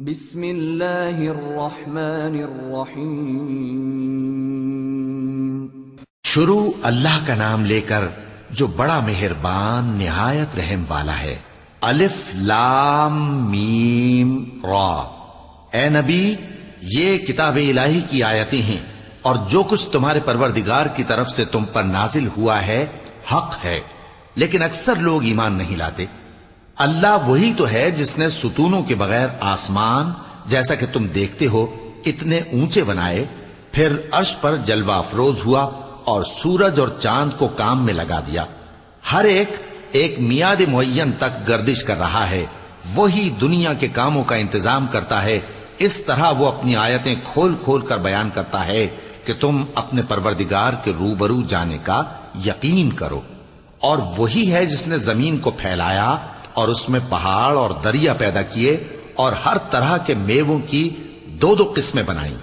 بسم اللہ الرحمن الرحیم۔ شروع اللہ کا نام لے کر جو بڑا مہربان نہایت رحم والا ہے۔ الف لام میم را۔ اے نبی، یہ کتاب الہی کی آیتیں ہیں اور جو کچھ تمہارے پروردگار کی طرف سے تم پر نازل ہوا ہے حق ہے، لیکن اکثر لوگ ایمان نہیں لاتے۔ اللہ وہی تو ہے جس نے ستونوں کے بغیر آسمان جیسا کہ تم دیکھتے ہو اتنے اونچے بنائے، پھر عرش پر جلوہ افروز ہوا اور سورج اور چاند کو کام میں لگا دیا۔ ہر ایک میعاد معین تک گردش کر رہا ہے۔ وہی دنیا کے کاموں کا انتظام کرتا ہے۔ اس طرح وہ اپنی آیتیں کھول کھول کر بیان کرتا ہے کہ تم اپنے پروردگار کے روبرو جانے کا یقین کرو۔ اور وہی ہے جس نے زمین کو پھیلایا اور اس میں پہاڑ اور دریا پیدا کیے اور ہر طرح کے میووں کی دو دو قسمیں بنائیں۔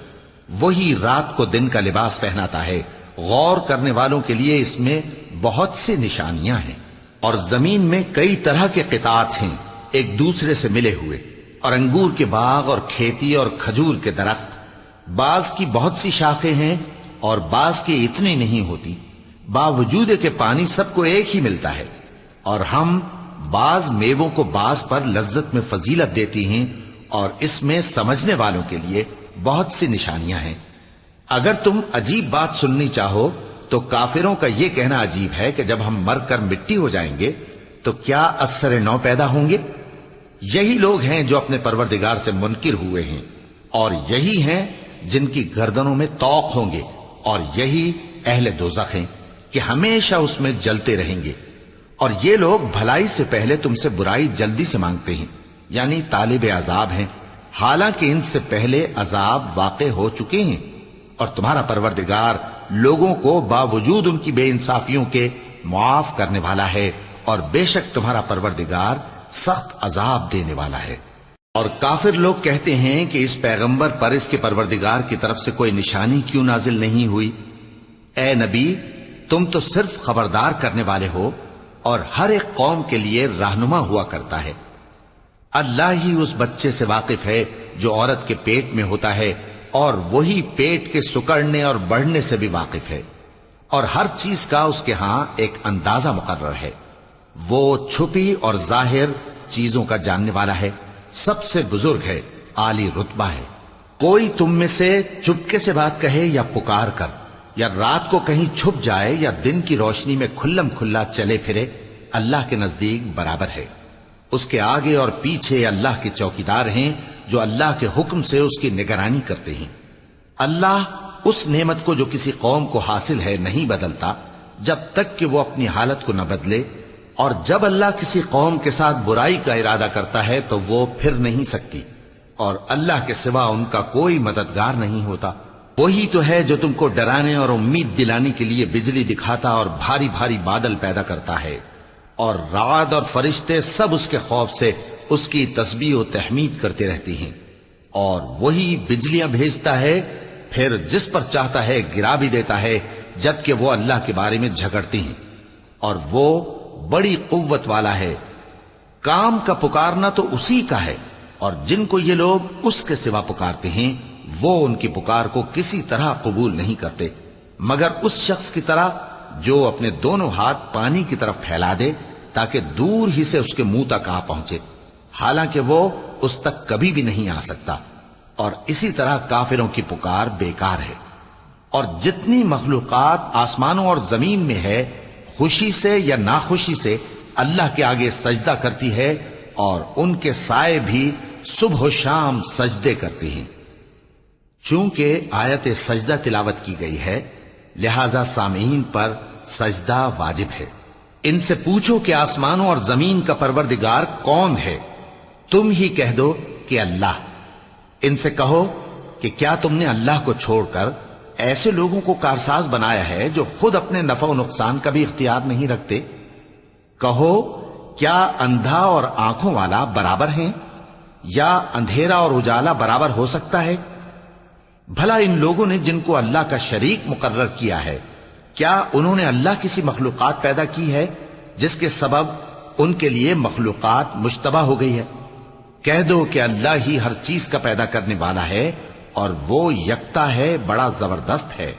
وہی رات کو دن کا لباس پہناتا ہے۔ غور کرنے والوں کے لیے اس میں بہت سی نشانیاں ہیں۔ اور زمین میں کئی طرح کے قطعات ہیں ایک دوسرے سے ملے ہوئے، اور انگور کے باغ اور کھیتی اور کھجور کے درخت۔ بعض کی بہت سی شاخیں ہیں اور بعض کی اتنی نہیں ہوتی، باوجود کہ پانی سب کو ایک ہی ملتا ہے۔ اور ہم بعض میووں کو بعض پر لذت میں فضیلت دیتی ہیں، اور اس میں سمجھنے والوں کے لیے بہت سی نشانیاں ہیں۔ اگر تم عجیب بات سننی چاہو تو کافروں کا یہ کہنا عجیب ہے کہ جب ہم مر کر مٹی ہو جائیں گے تو کیا اثر نو پیدا ہوں گے؟ یہی لوگ ہیں جو اپنے پروردگار سے منکر ہوئے ہیں، اور یہی ہیں جن کی گردنوں میں طوق ہوں گے، اور یہی اہل دوزخ ہیں کہ ہمیشہ اس میں جلتے رہیں گے۔ اور یہ لوگ بھلائی سے پہلے تم سے برائی جلدی سے مانگتے ہیں، یعنی طالب عذاب ہیں، حالانکہ ان سے پہلے عذاب واقع ہو چکے ہیں۔ اور تمہارا پروردگار لوگوں کو باوجود ان کی بے انصافیوں کے معاف کرنے والا ہے، اور بے شک تمہارا پروردگار سخت عذاب دینے والا ہے۔ اور کافر لوگ کہتے ہیں کہ اس پیغمبر پر اس کے پروردگار کی طرف سے کوئی نشانی کیوں نازل نہیں ہوئی؟ اے نبی، تم تو صرف خبردار کرنے والے ہو، اور ہر ایک قوم کے لیے رہنما ہوا کرتا ہے۔ اللہ ہی اس بچے سے واقف ہے جو عورت کے پیٹ میں ہوتا ہے، اور وہی پیٹ کے سکڑنے اور بڑھنے سے بھی واقف ہے، اور ہر چیز کا اس کے ہاں ایک اندازہ مقرر ہے۔ وہ چھپی اور ظاہر چیزوں کا جاننے والا ہے، سب سے بزرگ ہے، عالی رتبہ ہے۔ کوئی تم میں سے چپکے سے بات کہے یا پکار کر، یا رات کو کہیں چھپ جائے یا دن کی روشنی میں کھلم کھلا چلے پھرے، اللہ کے نزدیک برابر ہے۔ اس کے آگے اور پیچھے اللہ کے چوکیدار ہیں جو اللہ کے حکم سے اس کی نگرانی کرتے ہیں۔ اللہ اس نعمت کو جو کسی قوم کو حاصل ہے نہیں بدلتا جب تک کہ وہ اپنی حالت کو نہ بدلے، اور جب اللہ کسی قوم کے ساتھ برائی کا ارادہ کرتا ہے تو وہ پھر نہیں سکتی، اور اللہ کے سوا ان کا کوئی مددگار نہیں ہوتا۔ وہی تو ہے جو تم کو ڈرانے اور امید دلانے کے لیے بجلی دکھاتا اور بھاری بھاری بادل پیدا کرتا ہے، اور رعد اور فرشتے سب اس کے خوف سے اس کی تسبیح و تحمید کرتے رہتے ہیں۔ اور وہی بجلیاں بھیجتا ہے، پھر جس پر چاہتا ہے گرا بھی دیتا ہے، جبکہ وہ اللہ کے بارے میں جھگڑتے ہیں، اور وہ بڑی قوت والا ہے۔ کام کا پکارنا تو اسی کا ہے، اور جن کو یہ لوگ اس کے سوا پکارتے ہیں وہ ان کی پکار کو کسی طرح قبول نہیں کرتے، مگر اس شخص کی طرح جو اپنے دونوں ہاتھ پانی کی طرف پھیلا دے تاکہ دور ہی سے اس کے منہ تک آ پہنچے، حالانکہ وہ اس تک کبھی بھی نہیں آ سکتا۔ اور اسی طرح کافروں کی پکار بیکار ہے۔ اور جتنی مخلوقات آسمانوں اور زمین میں ہے، خوشی سے یا ناخوشی سے اللہ کے آگے سجدہ کرتی ہے، اور ان کے سائے بھی صبح و شام سجدے کرتے ہیں۔ چونکہ آیت سجدہ تلاوت کی گئی ہے، لہذا سامعین پر سجدہ واجب ہے۔ ان سے پوچھو کہ آسمانوں اور زمین کا پروردگار کون ہے؟ تم ہی کہہ دو کہ اللہ۔ ان سے کہو کہ کیا تم نے اللہ کو چھوڑ کر ایسے لوگوں کو کارساز بنایا ہے جو خود اپنے نفع و نقصان کا بھی اختیار نہیں رکھتے؟ کہو کیا اندھا اور آنکھوں والا برابر ہیں؟ یا اندھیرا اور اجالا برابر ہو سکتا ہے؟ بھلا ان لوگوں نے جن کو اللہ کا شریک مقرر کیا ہے، کیا انہوں نے اللہ کسی مخلوقات پیدا کی ہے جس کے سبب ان کے لیے مخلوقات مشتبہ ہو گئی ہے؟ کہہ دو کہ اللہ ہی ہر چیز کا پیدا کرنے والا ہے اور وہ یکتا ہے، بڑا زبردست ہے۔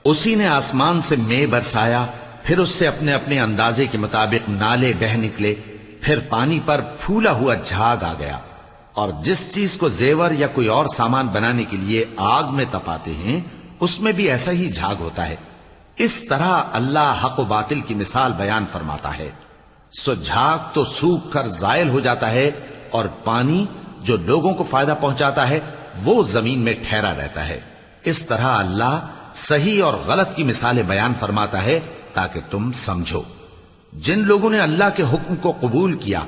اسی نے آسمان سے مے برسایا، پھر اس سے اپنے اپنے اندازے کے مطابق نالے بہ نکلے، پھر پانی پر پھولا ہوا جھاگ آ گیا۔ اور جس چیز کو زیور یا کوئی اور سامان بنانے کے لیے آگ میں تپاتے ہیں اس میں بھی ایسا ہی جھاگ ہوتا ہے۔ اس طرح اللہ حق و باطل کی مثال بیان فرماتا ہے۔ سو جھاگ تو سوکھ کر زائل ہو جاتا ہے، اور پانی جو لوگوں کو فائدہ پہنچاتا ہے وہ زمین میں ٹھہرا رہتا ہے۔ اس طرح اللہ صحیح اور غلط کی مثالیں بیان فرماتا ہے تاکہ تم سمجھو۔ جن لوگوں نے اللہ کے حکم کو قبول کیا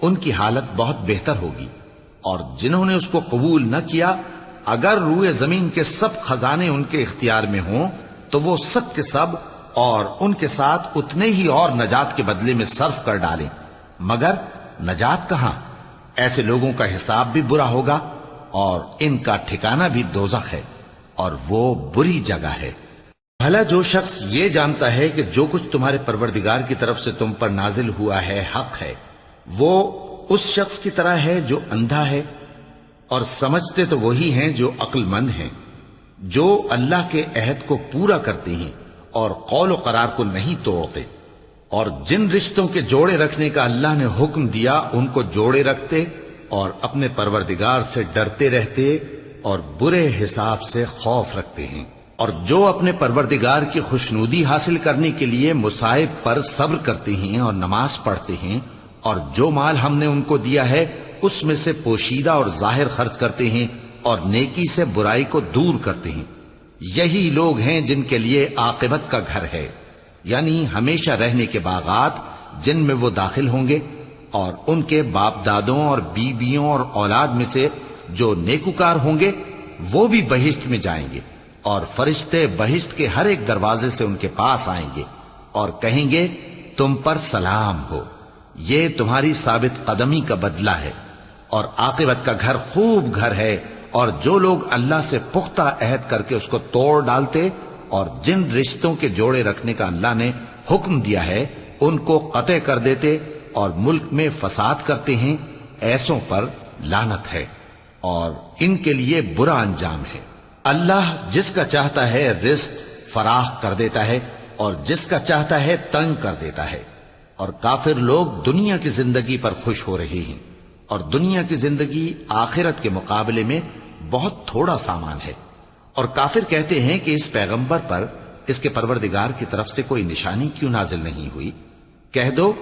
ان کی حالت بہت بہتر ہوگی، اور جنہوں نے اس کو قبول نہ کیا اگر روئے زمین کے سب خزانے ان کے اختیار میں ہوں تو وہ سب کے سب اور ان کے ساتھ اتنے ہی اور نجات کے بدلے میں صرف کر ڈالیں، مگر نجات کہاں؟ ایسے لوگوں کا حساب بھی برا ہوگا اور ان کا ٹھکانہ بھی دوزخ ہے، اور وہ بری جگہ ہے۔ بھلا جو شخص یہ جانتا ہے کہ جو کچھ تمہارے پروردگار کی طرف سے تم پر نازل ہوا ہے حق ہے، وہ اس شخص کی طرح ہے جو اندھا ہے، اور سمجھتے تو وہی ہیں جو عقل مند ہیں، جو اللہ کے عہد کو پورا کرتے ہیں اور قول و قرار کو نہیں توڑتے، اور جن رشتوں کے جوڑے رکھنے کا اللہ نے حکم دیا ان کو جوڑے رکھتے، اور اپنے پروردگار سے ڈرتے رہتے اور برے حساب سے خوف رکھتے ہیں، اور جو اپنے پروردگار کی خوشنودی حاصل کرنے کے لیے مصائب پر صبر کرتے ہیں اور نماز پڑھتے ہیں، اور جو مال ہم نے ان کو دیا ہے اس میں سے پوشیدہ اور ظاہر خرچ کرتے ہیں اور نیکی سے برائی کو دور کرتے ہیں، یہی لوگ ہیں جن کے لیے عاقبت کا گھر ہے، یعنی ہمیشہ رہنے کے باغات جن میں وہ داخل ہوں گے، اور ان کے باپ دادوں اور بیویوں اور اولاد میں سے جو نیکوکار ہوں گے وہ بھی بہشت میں جائیں گے، اور فرشتے بہشت کے ہر ایک دروازے سے ان کے پاس آئیں گے اور کہیں گے تم پر سلام ہو، یہ تمہاری ثابت قدمی کا بدلہ ہے، اور عاقبت کا گھر خوب گھر ہے۔ اور جو لوگ اللہ سے پختہ عہد کر کے اس کو توڑ ڈالتے اور جن رشتوں کے جوڑے رکھنے کا اللہ نے حکم دیا ہے ان کو قطع کر دیتے اور ملک میں فساد کرتے ہیں، ایسوں پر لعنت ہے اور ان کے لیے برا انجام ہے۔ اللہ جس کا چاہتا ہے رزق فراخ کر دیتا ہے اور جس کا چاہتا ہے تنگ کر دیتا ہے، اور کافر لوگ دنیا کی زندگی پر خوش ہو رہے ہیں، اور دنیا کی زندگی آخرت کے مقابلے میں بہت تھوڑا سامان ہے۔ اور کافر کہتے ہیں کہ اس پیغمبر پر اس کے پروردگار کی طرف سے کوئی نشانی کیوں نازل نہیں ہوئی؟ کہہ دو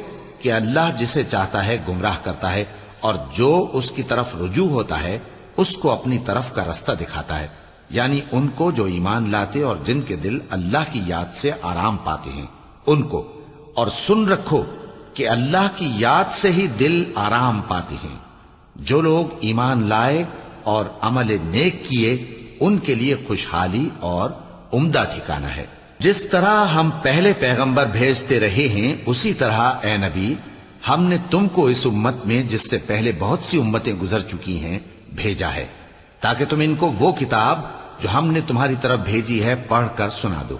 کہ اللہ جسے چاہتا ہے گمراہ کرتا ہے، اور جو اس کی طرف رجوع ہوتا ہے اس کو اپنی طرف کا رستہ دکھاتا ہے، یعنی ان کو جو ایمان لاتے اور جن کے دل اللہ کی یاد سے آرام پاتے ہیں ان کو۔ اور سن رکھو کہ اللہ کی یاد سے ہی دل آرام پاتے ہیں۔ جو لوگ ایمان لائے اور عمل نیک کیے ان کے لیے خوشحالی اور عمدہ ٹھکانہ ہے۔ جس طرح ہم پہلے پیغمبر بھیجتے رہے ہیں اسی طرح اے نبی ہم نے تم کو اس امت میں جس سے پہلے بہت سی امتیں گزر چکی ہیں بھیجا ہے، تاکہ تم ان کو وہ کتاب جو ہم نے تمہاری طرف بھیجی ہے پڑھ کر سنا دو۔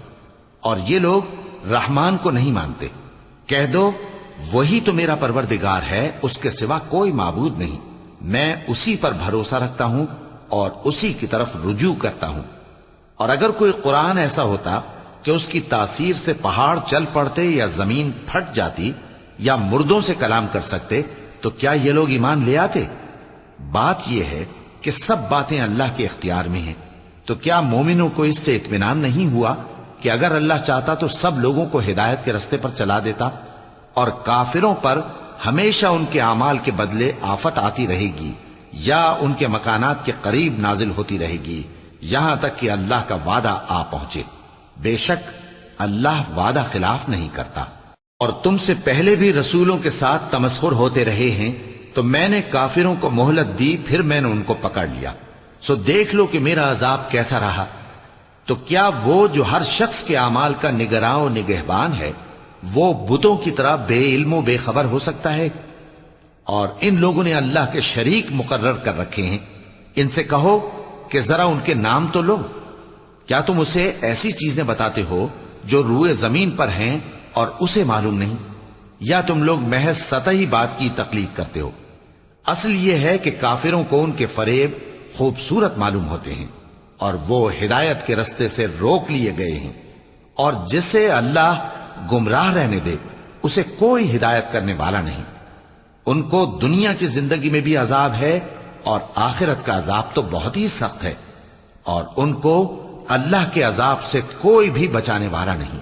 اور یہ لوگ رحمان کو نہیں مانتے۔ کہہ دو وہی تو میرا پروردگار ہے، اس کے سوا کوئی معبود نہیں، میں اسی پر بھروسہ رکھتا ہوں اور اسی کی طرف رجوع کرتا ہوں۔ اور اگر کوئی قرآن ایسا ہوتا کہ اس کی تاثیر سے پہاڑ چل پڑتے یا زمین پھٹ جاتی یا مردوں سے کلام کر سکتے تو کیا یہ لوگ ایمان لے آتے؟ بات یہ ہے کہ سب باتیں اللہ کے اختیار میں ہیں، تو کیا مومنوں کو اس سے اطمینان نہیں ہوا کہ اگر اللہ چاہتا تو سب لوگوں کو ہدایت کے رستے پر چلا دیتا؟ اور کافروں پر ہمیشہ ان کے اعمال کے بدلے آفت آتی رہے گی یا ان کے مکانات کے قریب نازل ہوتی رہے گی یہاں تک کہ اللہ کا وعدہ آ پہنچے۔ بے شک اللہ وعدہ خلاف نہیں کرتا۔ اور تم سے پہلے بھی رسولوں کے ساتھ تمسخر ہوتے رہے ہیں، تو میں نے کافروں کو مہلت دی، پھر میں نے ان کو پکڑ لیا، سو دیکھ لو کہ میرا عذاب کیسا رہا۔ تو کیا وہ جو ہر شخص کے اعمال کا نگراں و نگہبان ہے وہ بتوں کی طرح بے علم و بے خبر ہو سکتا ہے؟ اور ان لوگوں نے اللہ کے شریک مقرر کر رکھے ہیں، ان سے کہو کہ ذرا ان کے نام تو لو۔ کیا تم اسے ایسی چیزیں بتاتے ہو جو روئے زمین پر ہیں اور اسے معلوم نہیں، یا تم لوگ محض سطحی بات کی تقلید کرتے ہو؟ اصل یہ ہے کہ کافروں کو ان کے فریب خوبصورت معلوم ہوتے ہیں اور وہ ہدایت کے رستے سے روک لیے گئے ہیں، اور جسے اللہ گمراہ رہنے دے اسے کوئی ہدایت کرنے والا نہیں۔ ان کو دنیا کی زندگی میں بھی عذاب ہے اور آخرت کا عذاب تو بہت ہی سخت ہے، اور ان کو اللہ کے عذاب سے کوئی بھی بچانے والا نہیں۔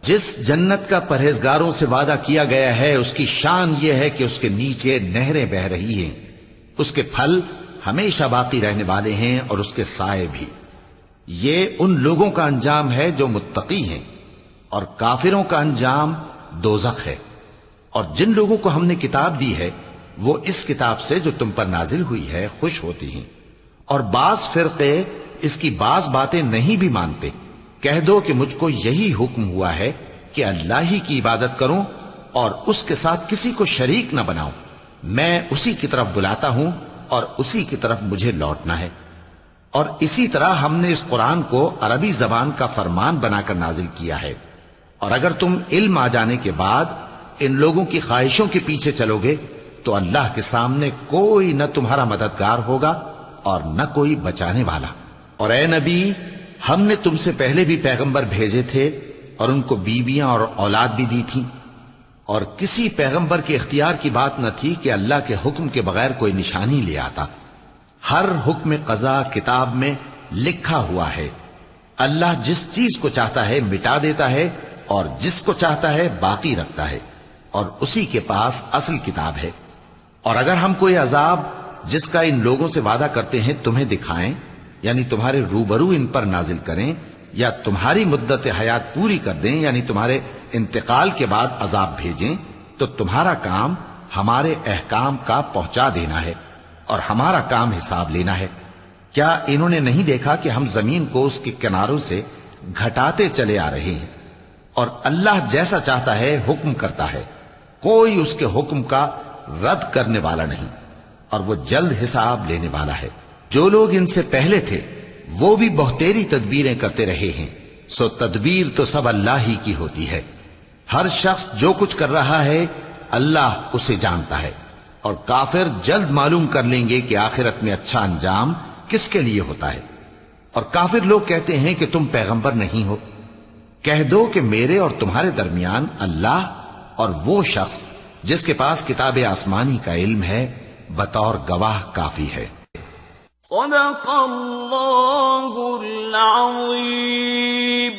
جس جنت کا پرہیزگاروں سے وعدہ کیا گیا ہے اس کی شان یہ ہے کہ اس کے نیچے نہریں بہ رہی ہیں، اس کے پھل ہمیشہ باقی رہنے والے ہیں اور اس کے سائے بھی۔ یہ ان لوگوں کا انجام ہے جو متقی ہیں، اور کافروں کا انجام دوزخ ہے۔ اور جن لوگوں کو ہم نے کتاب دی ہے وہ اس کتاب سے جو تم پر نازل ہوئی ہے خوش ہوتی ہیں، اور بعض فرقے اس کی بعض باتیں نہیں بھی مانتے۔ کہہ دو کہ مجھ کو یہی حکم ہوا ہے کہ اللہ ہی کی عبادت کروں اور اس کے ساتھ کسی کو شریک نہ بناؤں۔ میں اسی کی طرف بلاتا ہوں اور اسی کی طرف مجھے لوٹنا ہے۔ اور اسی طرح ہم نے اس قرآن کو عربی زبان کا فرمان بنا کر نازل کیا ہے، اور اگر تم علم آ جانے کے بعد ان لوگوں کی خواہشوں کے پیچھے چلو گے تو اللہ کے سامنے کوئی نہ تمہارا مددگار ہوگا اور نہ کوئی بچانے والا۔ اور اے نبی، ہم نے تم سے پہلے بھی پیغمبر بھیجے تھے اور ان کو بیویاں اور اولاد بھی دی تھی، اور کسی پیغمبر کے اختیار کی بات نہ تھی کہ اللہ کے حکم کے بغیر کوئی نشانی لے آتا۔ ہر حکم قضا کتاب میں لکھا ہوا ہے۔ اللہ جس چیز کو چاہتا ہے مٹا دیتا ہے اور جس کو چاہتا ہے باقی رکھتا ہے، اور اسی کے پاس اصل کتاب ہے۔ اور اگر ہم کوئی عذاب جس کا ان لوگوں سے وعدہ کرتے ہیں تمہیں دکھائیں، یعنی تمہارے روبرو ان پر نازل کریں، یا تمہاری مدت حیات پوری کر دیں، یعنی تمہارے انتقال کے بعد عذاب بھیجیں، تو تمہارا کام ہمارے احکام کا پہنچا دینا ہے اور ہمارا کام حساب لینا ہے۔ کیا انہوں نے نہیں دیکھا کہ ہم زمین کو اس کے کناروں سے گھٹاتے چلے آ رہے ہیں؟ اور اللہ جیسا چاہتا ہے حکم کرتا ہے، کوئی اس کے حکم کا رد کرنے والا نہیں، اور وہ جلد حساب لینے والا ہے۔ جو لوگ ان سے پہلے تھے وہ بھی بہتیری تدبیریں کرتے رہے ہیں، سو تدبیر تو سب اللہ ہی کی ہوتی ہے۔ ہر شخص جو کچھ کر رہا ہے اللہ اسے جانتا ہے، اور کافر جلد معلوم کر لیں گے کہ آخرت میں اچھا انجام کس کے لیے ہوتا ہے۔ اور کافر لوگ کہتے ہیں کہ تم پیغمبر نہیں ہو۔ کہہ دو کہ میرے اور تمہارے درمیان اللہ اور وہ شخص جس کے پاس کتاب آسمانی کا علم ہے بطور گواہ کافی ہے۔ صدق اللہ العظیم۔